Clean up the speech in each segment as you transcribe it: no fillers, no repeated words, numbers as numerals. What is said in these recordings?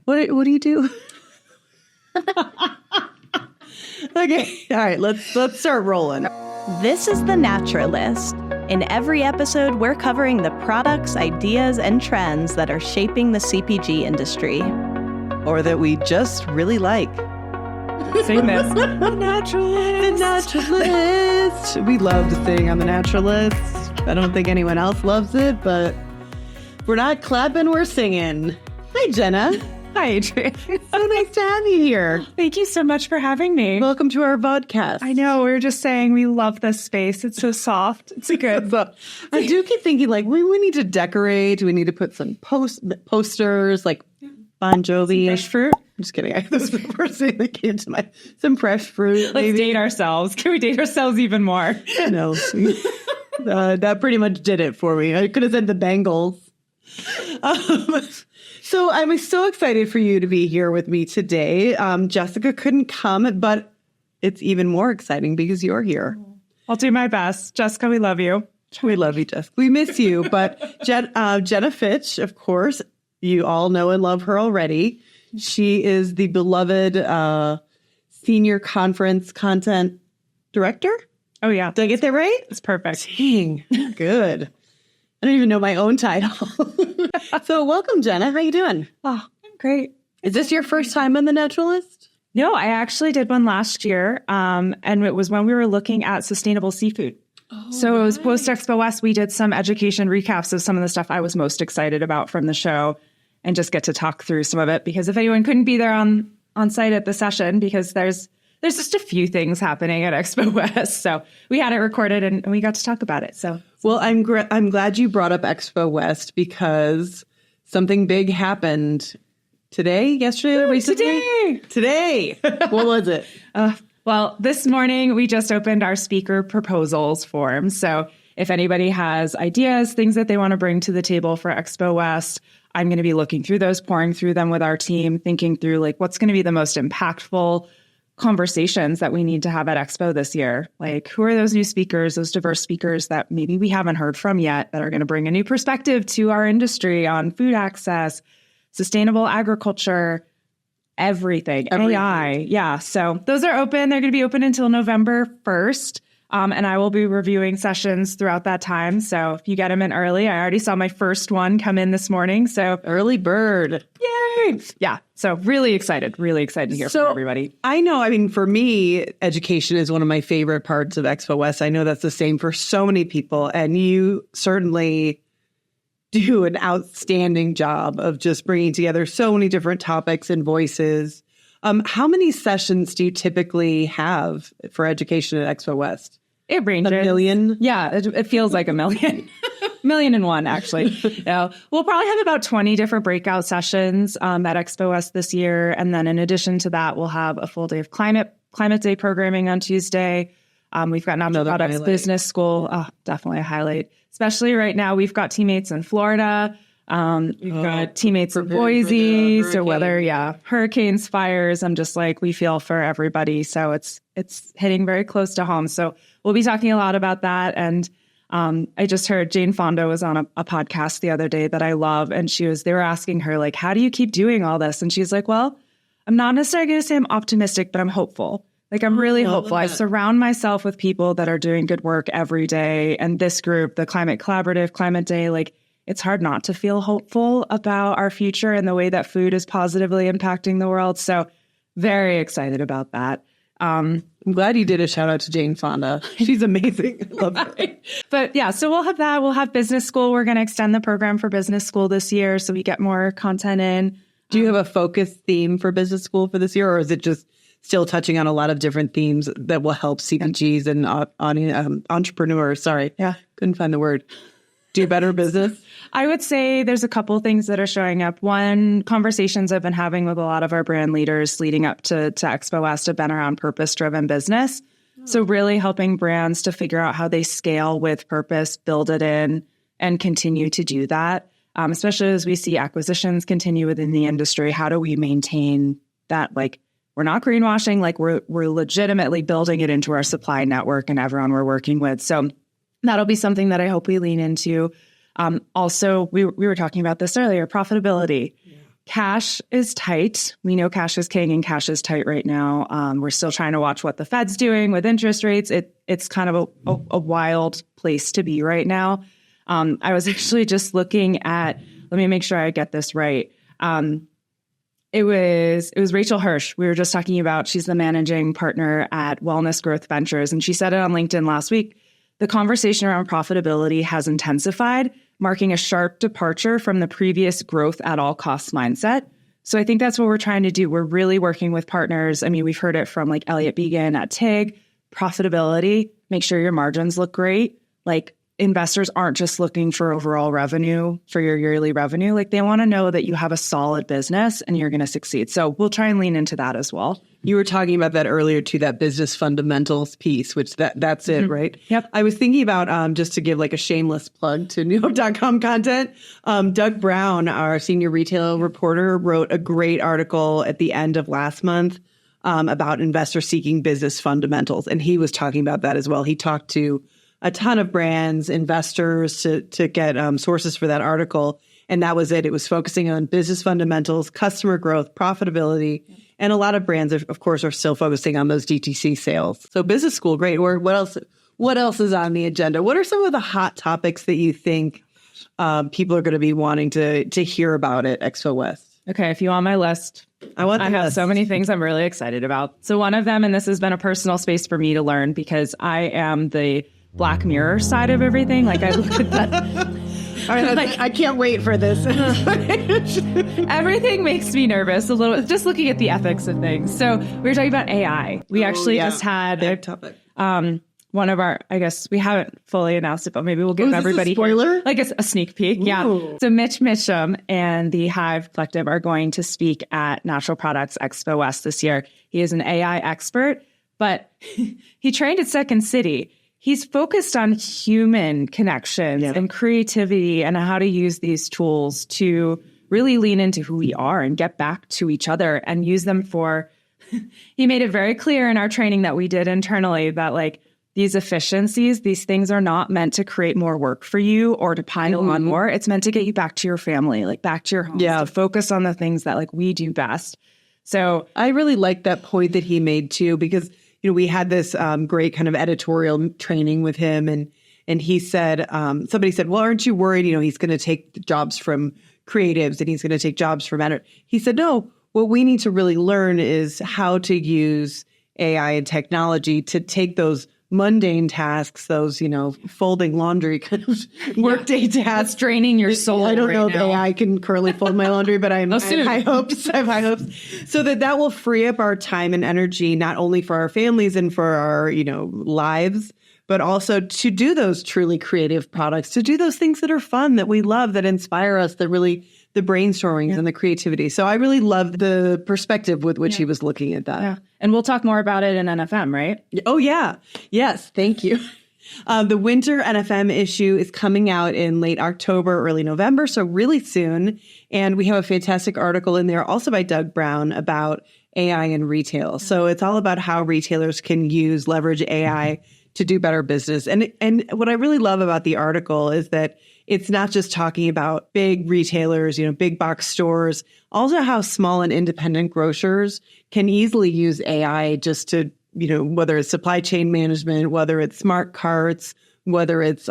What do you do? Okay. All right. Let's start rolling. This is The Naturalist. In every episode, we're covering the products, ideas, and trends that are shaping the CPG industry. Or that we just really like. Saying this. The Naturalist. The Naturalist. We love to sing on The Naturalist. I don't think anyone else loves it, but we're not clapping, we're singing. Hi, Jenna. Hi, Adrienne. So nice to have you here. Thank you so much for having me. Welcome to our podcast. I know, we were just saying we love this space. It's so soft. It's good. So, I do keep thinking, like, we need to decorate. We need to put some posters, like Bon Jovi. Fresh fruit? I'm just kidding. This is the first thing that came to mind. Some fresh fruit. Let's date ourselves. Can we date ourselves even more? No. That pretty much did it for me. I could have said the Bengals. So I'm so excited for you to be here with me today. Jessica couldn't come, but it's even more exciting because you're here. I'll do my best. Jessica, we love you. We love you, Jessica. We miss you. But Jenna Fitch, of course, you all know and love her already. She is the beloved senior conference content director. Oh, yeah. Did I get that right? It's perfect. Dang, good. I don't even know my own title. So welcome, Jenna. How you doing? Oh, I'm great. Is this your first time on The Naturalist? No, I actually did one last year, and it was when we were looking at sustainable seafood. So it was post-Expo West. We did some education recaps of some of the stuff I was most excited about from the show and just get to talk through some of it. Because if anyone couldn't be there on site at the session, because there's just a few things happening at Expo West. So we had it recorded and we got to talk about it. So, well, I'm glad you brought up Expo West because something big happened yesterday, recently? Today. What was it? Well, this morning we just opened our speaker proposals form. So if anybody has ideas, things that they want to bring to the table for Expo West, I'm going to be looking through those, pouring through them with our team, thinking through like what's going to be the most impactful conversations that we need to have at Expo this year. Like, who are those new speakers, those diverse speakers that maybe we haven't heard from yet that are going to bring a new perspective to our industry on food access, sustainable agriculture, everything. AI. Yeah. So those are open. They're going to be open until November 1st. And I will be reviewing sessions throughout that time. So if you get them in early, I already saw my first one come in this morning. So early bird. Yay. Yeah. So really excited to hear from everybody. I know. I mean, for me, education is one of my favorite parts of Expo West. I know that's the same for so many people. And you certainly do an outstanding job of just bringing together so many different topics and voices. How many sessions do you typically have for education at Expo West? It ranges. A million? Yeah, it feels like a million. Million and one, actually. We'll probably have about 20 different breakout sessions at Expo West this year. And then in addition to that, we'll have a full day of climate day programming on Tuesday. We've got Natural Products Business School. Definitely a highlight. Especially right now, we've got teammates in Florida. We've got teammates in Boise. So whether, hurricanes, fires, I'm just like, we feel for everybody. So it's hitting very close to home. So we'll be talking a lot about that. And I just heard Jane Fonda was on a podcast the other day that I love. And they were asking her, like, how do you keep doing all this? And she's like, well, I'm not necessarily going to say I'm optimistic, but I'm hopeful. Like, I'm really hopeful. I surround myself with people that are doing good work every day. And this group, the Climate Collaborative, Climate Day, like, it's hard not to feel hopeful about our future and the way that food is positively impacting the world. So very excited about that. I'm glad you did a shout out to Jane Fonda. She's amazing. I love her. But yeah, so we'll have that. We'll have business school. We're going to extend the program for business school this year so we get more content in. Do you have a focus theme for business school for this year, or is it just still touching on a lot of different themes that will help CPGs and entrepreneurs? Sorry. Yeah. Couldn't find the word. Do better business? I would say there's a couple things that are showing up. One, conversations I've been having with a lot of our brand leaders leading up to Expo West have been around purpose-driven business. So really helping brands to figure out how they scale with purpose, build it in, and continue to do that. Especially as we see acquisitions continue within the industry. How do we maintain that? Like, we're not greenwashing, like we're legitimately building it into our supply network and everyone we're working with. So that'll be something that I hope we lean into. Also, we were talking about this earlier, profitability. Yeah. cash is tight. We know cash is king and cash is tight right now. We're still trying to watch what the Fed's doing with interest rates. It's kind of a wild place to be right now. I was actually just looking at, let me make sure I get this right. It was Rachel Hirsch. We were just talking about, she's the managing partner at Wellness Growth Ventures. And she said it on LinkedIn last week. The conversation around profitability has intensified, marking a sharp departure from the previous growth at all costs mindset. So I think that's what we're trying to do. We're really working with partners. I mean, we've heard it from like Elliot Began at TIG, profitability, make sure your margins look great. Like, investors aren't just looking for overall revenue, for your yearly revenue. Like, they want to know that you have a solid business and you're going to succeed. So we'll try and lean into that as well. You were talking about that earlier too, that business fundamentals piece, which that's it, right? Yep. I was thinking about, just to give like a shameless plug to newhope.com content, Doug Brown, our senior retail reporter, wrote a great article at the end of last month about investors seeking business fundamentals. And he was talking about that as well. He talked to a ton of brands, investors to get sources for that article. And that was it. It was focusing on business fundamentals, customer growth, profitability. And a lot of brands, of course, are still focusing on those DTC sales. So business school, great. Or what else is on the agenda? What are some of the hot topics that you think people are going to be wanting to hear about at Expo West? Okay, if you want my list, I have so many things I'm really excited about. So one of them, and this has been a personal space for me to learn because I am the Black Mirror side of everything. Like, I look at that. All right, like, I can't wait for this. Everything makes me nervous a little, just looking at the ethics of things. So we were talking about AI. We just had big topic. One of our, I guess we haven't fully announced it, but maybe we'll give everybody a spoiler? Like a sneak peek. Ooh. Yeah. So Mitch Mitchum and the Hive Collective are going to speak at Natural Products Expo West this year. He is an AI expert, but he trained at Second City. He's focused on human connections and creativity and how to use these tools to really lean into who we are and get back to each other and use them for, he made it very clear in our training that we did internally that like these efficiencies, these things are not meant to create more work for you or to pile on more. It's meant to get you back to your family, like back to your home, to focus on the things that like we do best. So I really like that point that he made too, because we had this great kind of editorial training with him, and he said, somebody said, well, aren't you worried, he's going to take jobs from creatives and he's going to take jobs from editors? He said, no, what we need to really learn is how to use AI and technology to take those mundane tasks, those, folding laundry kind of workday tasks. That's draining your soul. I don't know if now. AI can currently fold my laundry, but I have high hopes. I have high hopes. So that will free up our time and energy, not only for our families and for our, lives, but also to do those truly creative products, to do those things that are fun, that we love, that inspire us, that really the brainstormings and the creativity. So I really loved the perspective with which he was looking at that. Yeah. And we'll talk more about it in NFM, right? Oh, yeah. Yes. Thank you. The winter NFM issue is coming out in late October, early November, so really soon. And we have a fantastic article in there also by Doug Brown about AI in retail. So it's all about how retailers can leverage AI to do better business. And what I really love about the article is that it's not just talking about big retailers, big box stores, also how small and independent grocers can easily use AI just to, whether it's supply chain management, whether it's smart carts, whether it's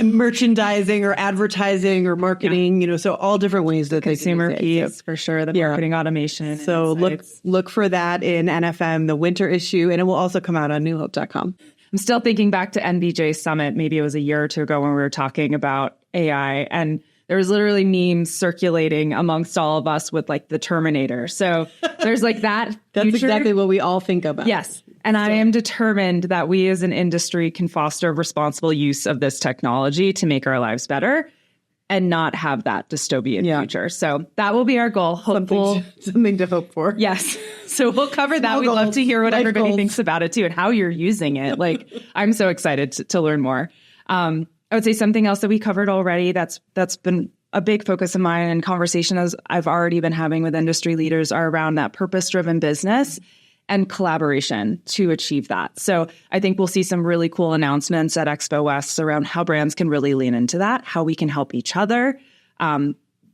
merchandising or advertising or marketing, so all different ways that consumer they can piece for sure, the marketing automation. So look for that in NFM, the winter issue, and it will also come out on newhope.com. I'm still thinking back to NBJ Summit. Maybe it was a year or two ago when we were talking about AI, and there was literally memes circulating amongst all of us with like the Terminator. So there's like that. That's future. Exactly what we all think about. Yes. And I am determined that we as an industry can foster responsible use of this technology to make our lives better and not have that dystopian future. So that will be our goal. Something to hope for. Yes. So we'll cover that. We'd love to hear what everybody thinks about it too and how you're using it. Like, I'm so excited to learn more. I would say something else that we covered already that's been a big focus of mine and conversation as I've already been having with industry leaders are around that purpose-driven business and collaboration to achieve that. So I think we'll see some really cool announcements at Expo West around how brands can really lean into that, how we can help each other.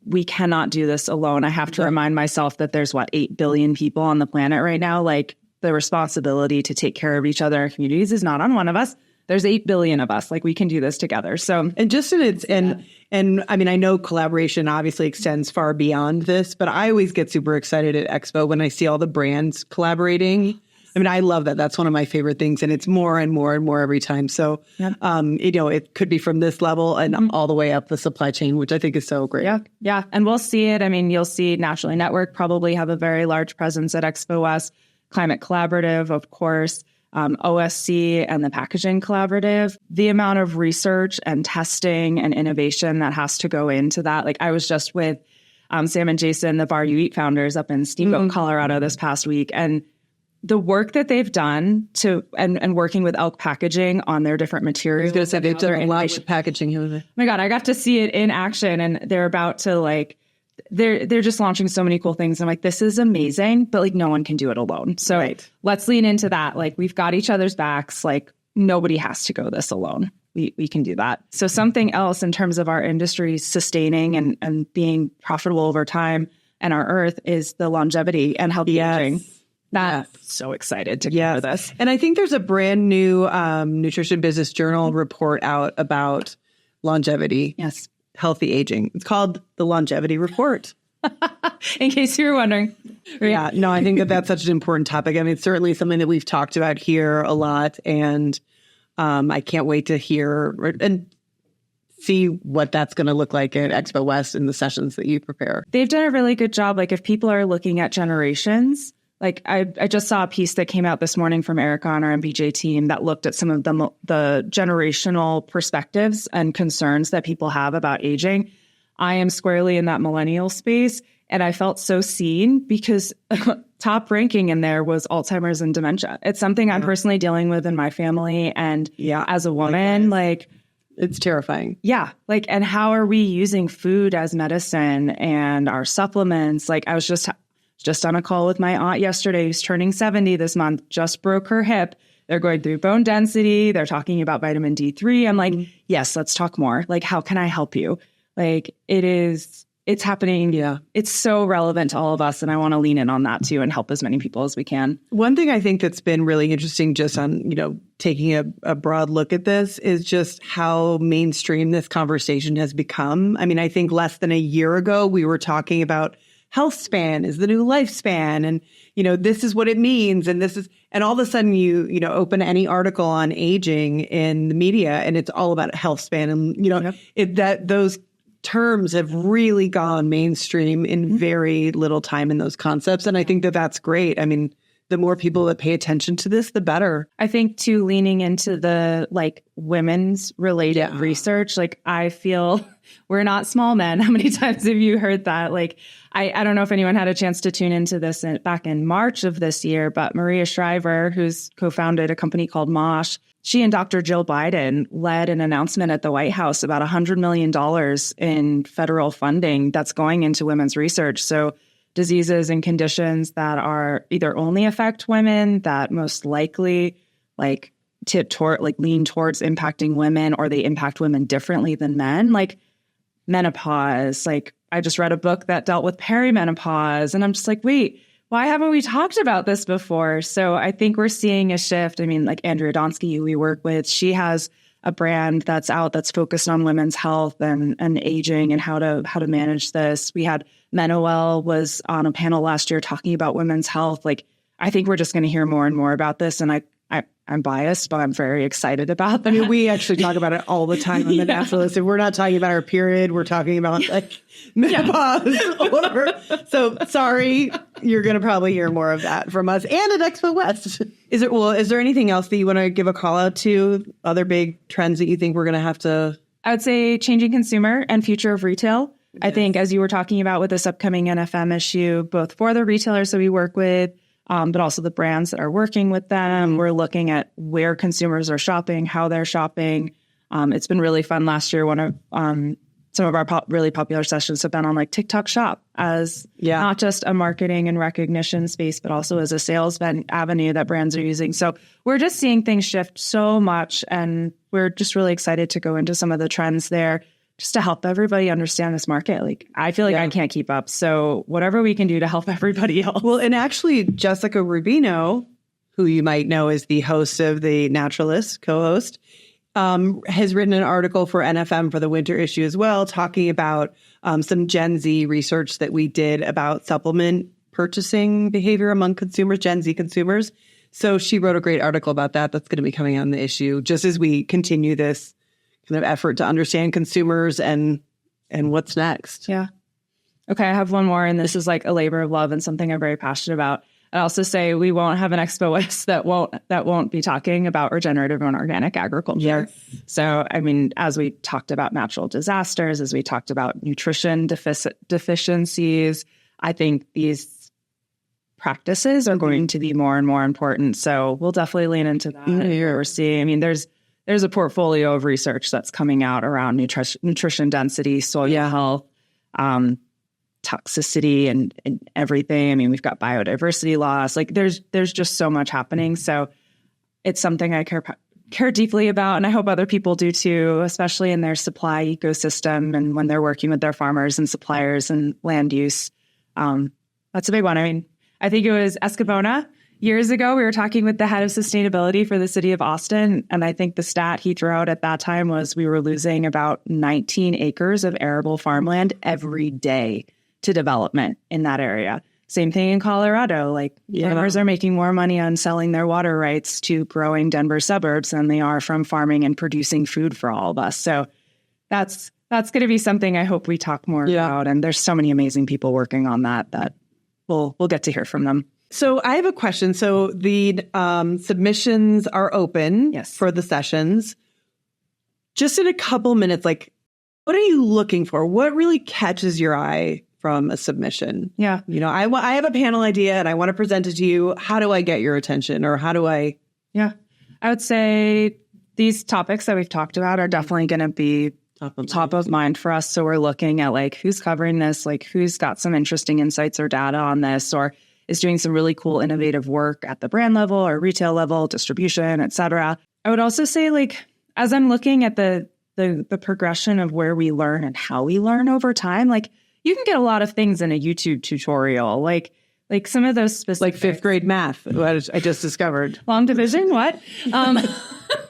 we cannot do this alone. I have to remind myself that there's 8 billion people on the planet right now. Like, the responsibility to take care of each other in communities is not on one of us. There's 8 billion of us. Like, we can do this together. So, and just in its, and I mean, I know collaboration obviously extends far beyond this, but I always get super excited at Expo when I see all the brands collaborating. I mean, I love that. That's one of my favorite things. And it's more and more and more every time. So, it could be from this level and all the way up the supply chain, which I think is so great. Yeah. And we'll see it. I mean, you'll see Naturally Network probably have a very large presence at Expo West, Climate Collaborative, of course, OSC and the Packaging Collaborative. The amount of research and testing and innovation that has to go into that. Like, I was just with Sam and Jason, the Bar You Eat founders, up in Steamboat, Colorado this past week. And the work that they've done and working with Elk Packaging on their different materials. I was going to say, they've done a lot with packaging. Oh my God, I got to see it in action, and they're about to they're just launching so many cool things. I'm like, this is amazing, but no one can do it alone. So let's lean into that. Like, we've got each other's backs. Like, nobody has to go this alone. We can do that. So something else in terms of our industry sustaining and being profitable over time and our earth is the longevity and healthy aging. So excited to cover this. And I think there's a brand new Nutrition Business Journal report out about longevity. Yes. Healthy aging. It's called the Longevity Report. In case you were wondering. Yeah, no, I think that's such an important topic. I mean, it's certainly something that we've talked about here a lot. And I can't wait to hear and see what that's going to look like at Expo West in the sessions that you prepare. They've done a really good job. Like, if people are looking at generations, like I just saw a piece that came out this morning from Erica on our MBJ team that looked at some of the generational perspectives and concerns that people have about aging. I am squarely in that millennial space, and I felt so seen because top ranking in there was Alzheimer's and dementia. It's something I'm personally dealing with in my family, and as a woman, it's terrifying. Yeah. And how are we using food as medicine and our supplements? Like, I was just on a call with my aunt yesterday, who's turning 70 this month, just broke her hip. They're going through bone density. They're talking about vitamin D3. I'm like, yes, let's talk more. Like, how can I help you? Like, it's happening. Yeah. It's so relevant to all of us. And I want to lean in on that too and help as many people as we can. One thing I think that's been really interesting just on, taking a broad look at this is just how mainstream this conversation has become. I mean, I think less than a year ago, we were talking about health span is the new lifespan. And, this is what it means. And and all of a sudden you open any article on aging in the media and it's all about health span. And, those terms have really gone mainstream in very little time in those concepts. And I think that that's great. I mean, the more people that pay attention to this, the better. I think too, leaning into the women's related research, I feel we're not small men. How many times have you heard that? I don't know if anyone had a chance to tune into this back in March of this year, but Maria Shriver, who's co-founded a company called Mosh, she and Dr. Jill Biden led an announcement at the White House about $100 million in federal funding that's going into women's research. So diseases and conditions that are either only affect women, that most likely lean towards impacting women, or they impact women differently than men, like menopause. I just read a book that dealt with perimenopause, and I'm just like, wait, why haven't we talked about this before? So I think we're seeing a shift. I mean, Andrea Donsky, who we work with, she has a brand that's out that's focused on women's health and aging and how to manage this. We had Menowell was on a panel last year talking about women's health. I think we're just going to hear more and more about this. And I'm biased, but I'm very excited about that. I mean, we actually talk about it all the time on the Naturalist. If we're not talking about our period, we're talking about menopause, whatever. So sorry, you're going to probably hear more of that from us and at Expo West. Is there anything else that you want to give a call out to? Other big trends that you think we're going to have to? I would say changing consumer and future of retail. Yes. I think, as you were talking about with this upcoming NFM issue, both for the retailers that we work with, but also the brands that are working with them, we're looking at where consumers are shopping, how they're shopping. It's been really fun last year. One of some of our really popular sessions have been on TikTok Shop as not just a marketing and recognition space, but also as a sales avenue that brands are using. So we're just seeing things shift so much, and we're just really excited to go into some of the trends there. just to help everybody understand this market. Like, I feel like I can't keep up. So whatever we can do to help everybody else. Well, and actually, Jessica Rubino, who you might know is the host of The Naturalist, co-host, has written an article for NFM for the winter issue as well, talking about some Gen Z research that we did about supplement purchasing behavior among consumers, Gen Z consumers. So she wrote a great article about that. That's going to be coming out in the issue, just as we continue this kind of effort to understand consumers and what's next. Yeah. Okay, I have one more, and this is like a labor of love and something I'm very passionate about. I also say we won't have an Expo West that won't be talking about regenerative and organic agriculture. Yes. So, I mean, as we talked about natural disasters, as we talked about nutrition deficiencies, I think these practices are going to be more and more important. So we'll definitely lean into that. We're seeing, I mean, there's a portfolio of research that's coming out around nutrition density, soil health, toxicity and everything. I mean, we've got biodiversity loss. Like there's just so much happening. So it's something I care deeply about. And I hope other people do too, especially in their supply ecosystem and when they're working with their farmers and suppliers and land use. That's a big one. I mean, I think it was Escabona years ago. We were talking with the head of sustainability for the city of Austin. And I think the stat he threw out at that time was we were losing about 19 acres of arable farmland every day to development in that area. Same thing in Colorado. Like farmers are making more money on selling their water rights to growing Denver suburbs than they are from farming and producing food for all of us. So that's going to be something I hope we talk more about. And there's so many amazing people working on that we'll get to hear from them. So I have a question. So the submissions are open for the sessions. Just in a couple minutes, like, what are you looking for? What really catches your eye from a submission? Yeah. You know, I have a panel idea and I want to present it to you. How do I get your attention, or how do I? Yeah. I would say these topics that we've talked about are definitely going to be top of mind for us. So we're looking at like who's covering this, like who's got some interesting insights or data on this, or is doing some really cool, innovative work at the brand level or retail level, distribution, et cetera. I would also say, like, as I'm looking at the progression of where we learn and how we learn over time, like you can get a lot of things in a YouTube tutorial, like some of those specific, like fifth grade math, what I just discovered. Long division, what?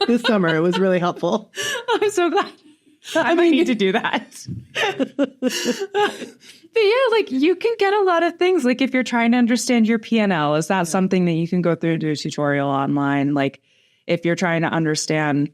This summer, it was really helpful. I'm so glad. I might need to do that. But yeah, like you can get a lot of things. Like if you're trying to understand your P&L, is that something that you can go through and do a tutorial online? Like if you're trying to understand,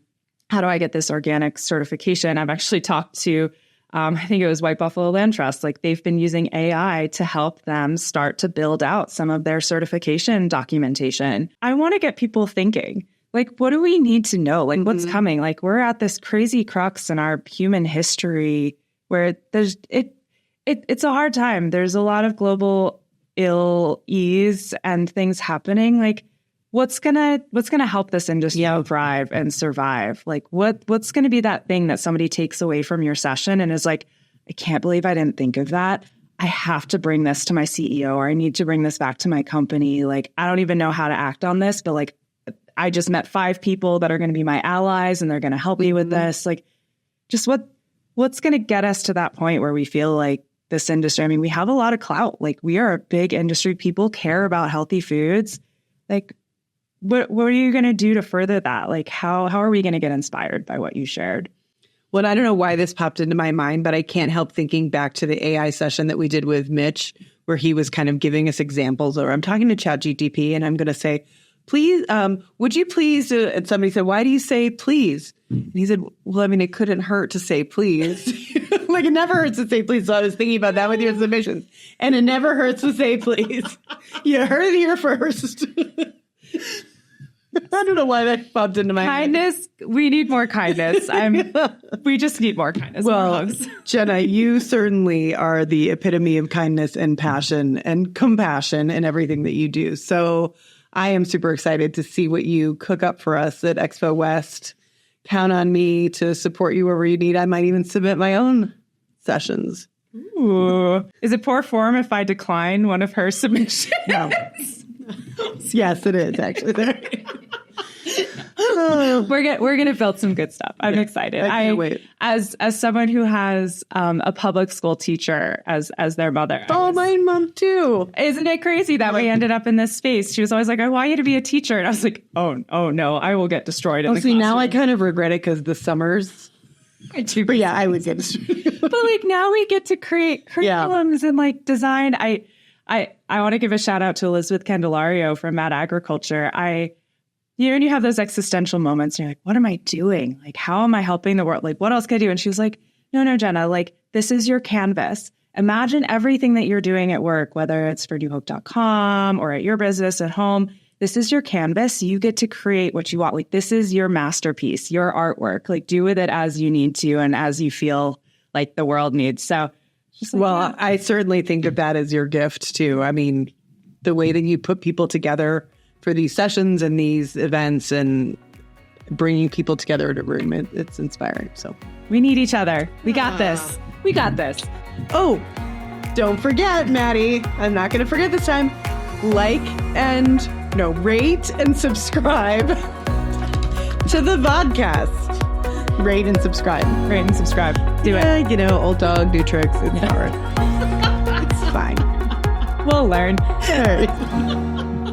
how do I get this organic certification? I've actually talked to, I think it was White Buffalo Land Trust. Like they've been using AI to help them start to build out some of their certification documentation. I want to get people thinking. Like, what do we need to know? Like, what's coming? Like, we're at this crazy crux in our human history where it's a hard time. There's a lot of global ill-ease and things happening. Like, what's gonna help this industry thrive and survive? Like, what's gonna be that thing that somebody takes away from your session and is like, I can't believe I didn't think of that. I have to bring this to my CEO, or I need to bring this back to my company. Like, I don't even know how to act on this, but like, I just met 5 people that are going to be my allies and they're going to help me with this. Like, just what's going to get us to that point where we feel like this industry, I mean, we have a lot of clout. Like, we are a big industry. People care about healthy foods. Like, what are you going to do to further that? Like, how are we going to get inspired by what you shared? Well, I don't know why this popped into my mind, but I can't help thinking back to the AI session that we did with Mitch, where he was kind of giving us examples, or I'm talking to ChatGPT and I'm going to say, please, would you please, and somebody said, why do you say please? And he said, well, I mean, it couldn't hurt to say please. Like, it never hurts to say please. So I was thinking about that with your submissions. And it never hurts to say please. You heard it here first. I don't know why that popped into my kindness. We need more kindness. We just need more kindness. Well, Jenna, you certainly are the epitome of kindness and passion and compassion in everything that you do. So I am super excited to see what you cook up for us at Expo West. Count on me to support you wherever you need. I might even submit my own sessions. Ooh. Is it poor form if I decline one of her submissions? No. Yes, it is actually. We're gonna build some good stuff. I'm excited. I can't wait. As someone who has a public school teacher as their mother. Oh, my mom too. Isn't it crazy that we ended up in this space? She was always like, I want you to be a teacher. And I was like, oh no, I will get destroyed in the classroom. Now I kind of regret it because the summers. But yeah, I would get destroyed. But like now we get to create curriculums and like design. I want to give a shout out to Elizabeth Candelario from Mad Agriculture. And you have those existential moments and you're like, what am I doing? Like, how am I helping the world? Like, what else can I do? And she was like, no, Jenna, like, this is your canvas. Imagine everything that you're doing at work, whether it's for newhope.com or at your business at home. This is your canvas. You get to create what you want. Like, this is your masterpiece, your artwork. Like, do with it as you need to and as you feel like the world needs. So, I certainly think of that as your gift too. I mean, the way that you put people together for these sessions and these events and bringing people together in a room, it's inspiring. So we need each other. We got this. We got this. Oh, don't forget, Maddie, I'm not going to forget this time. Rate and subscribe to the vodcast. Rate and subscribe. Do it. Old dog, new tricks. It's hard. It's fine. We'll learn. All right.